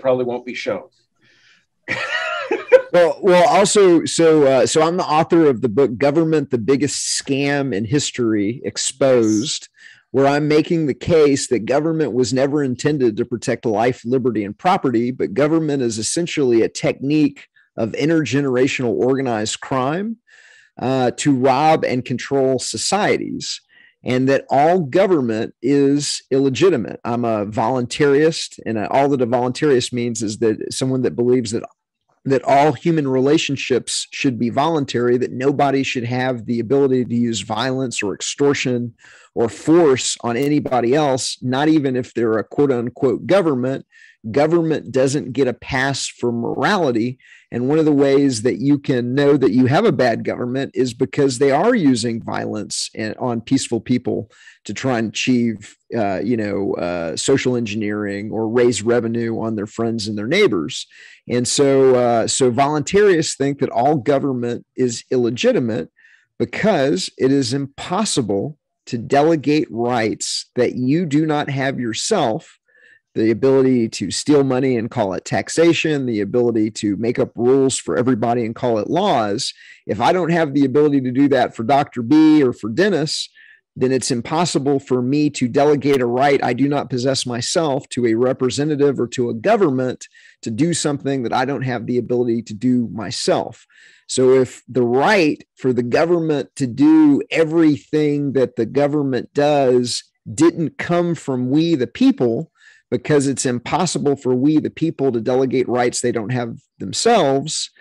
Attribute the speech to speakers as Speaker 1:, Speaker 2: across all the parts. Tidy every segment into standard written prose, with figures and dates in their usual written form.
Speaker 1: probably won't be shown.
Speaker 2: Well, also, so I'm the author of the book Government, the Biggest Scam in History Exposed, where I'm making the case that government was never intended to protect life, liberty, and property, but government is essentially a technique of intergenerational organized crime to rob and control societies, and that all government is illegitimate. I'm a voluntarist, and all that a voluntarist means is that someone that believes that all human relationships should be voluntary, that nobody should have the ability to use violence or extortion or force on anybody else, not even if they're a quote unquote government. Government doesn't get a pass for morality. And one of the ways that you can know that you have a bad government is because they are using violence on peaceful people to try and achieve, social engineering or raise revenue on their friends and their neighbors. And so voluntarists think that all government is illegitimate because it is impossible to delegate rights that you do not have yourself. The ability to steal money and call it taxation, the ability to make up rules for everybody and call it laws. If I don't have the ability to do that for Dr. B or for Dennis, then it's impossible for me to delegate a right I do not possess myself to a representative or to a government to do something that I don't have the ability to do myself. So if the right for the government to do everything that the government does didn't come from we, the people, because it's impossible for we, the people, to delegate rights they don't have themselves,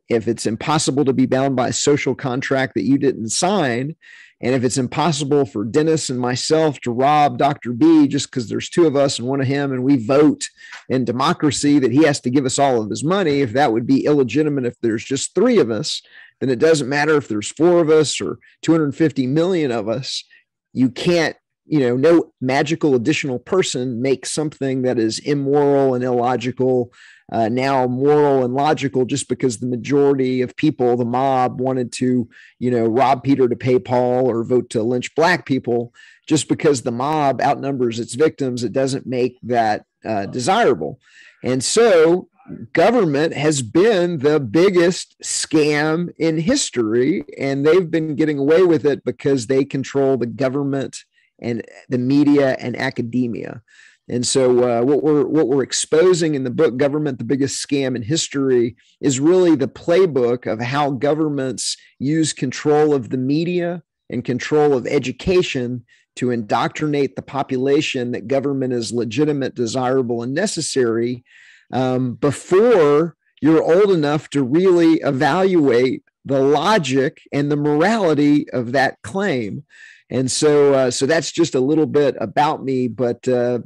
Speaker 2: if it's impossible to be bound by a social contract that you didn't sign, and if it's impossible for Dennis and myself to rob Dr. B just because there's two of us and one of him, and we vote in democracy that he has to give us all of his money, if that would be illegitimate if there's just three of us, then it doesn't matter if there's four of us or 250 million of us. You can't, no magical additional person makes something that is immoral and illogical now moral and logical just because the majority of people, the mob, wanted to, rob Peter to pay Paul or vote to lynch black people. Just because the mob outnumbers its victims, it doesn't make that desirable. And so government has been the biggest scam in history, and they've been getting away with it because they control the government and the media and academia. And so what we're exposing in the book, Government, the Biggest Scam in History, is really the playbook of how governments use control of the media and control of education to indoctrinate the population that government is legitimate, desirable, and necessary before you're old enough to really evaluate the logic and the morality of that claim. And so that's just a little bit about me, but the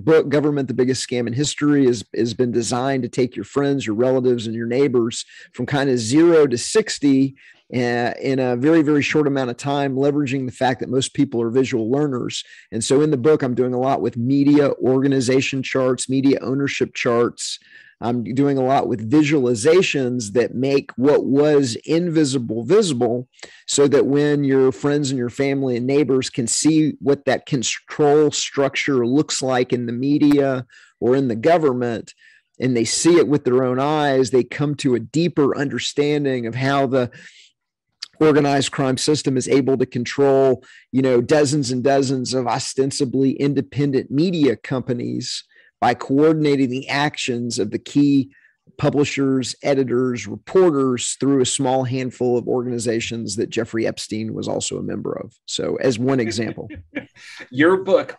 Speaker 2: book Government, the Biggest Scam in History has been designed to take your friends, your relatives, and your neighbors from kind of 0 to 60 in a very, very short amount of time, leveraging the fact that most people are visual learners. And so in the book, I'm doing a lot with media organization charts, media ownership charts. I'm doing a lot with visualizations that make what was invisible visible, so that when your friends and your family and neighbors can see what that control structure looks like in the media or in the government, and they see it with their own eyes, they come to a deeper understanding of how the organized crime system is able to control, dozens and dozens of ostensibly independent media companies by coordinating the actions of the key publishers, editors, reporters through a small handful of organizations that Jeffrey Epstein was also a member of. So as one example.
Speaker 1: Your book,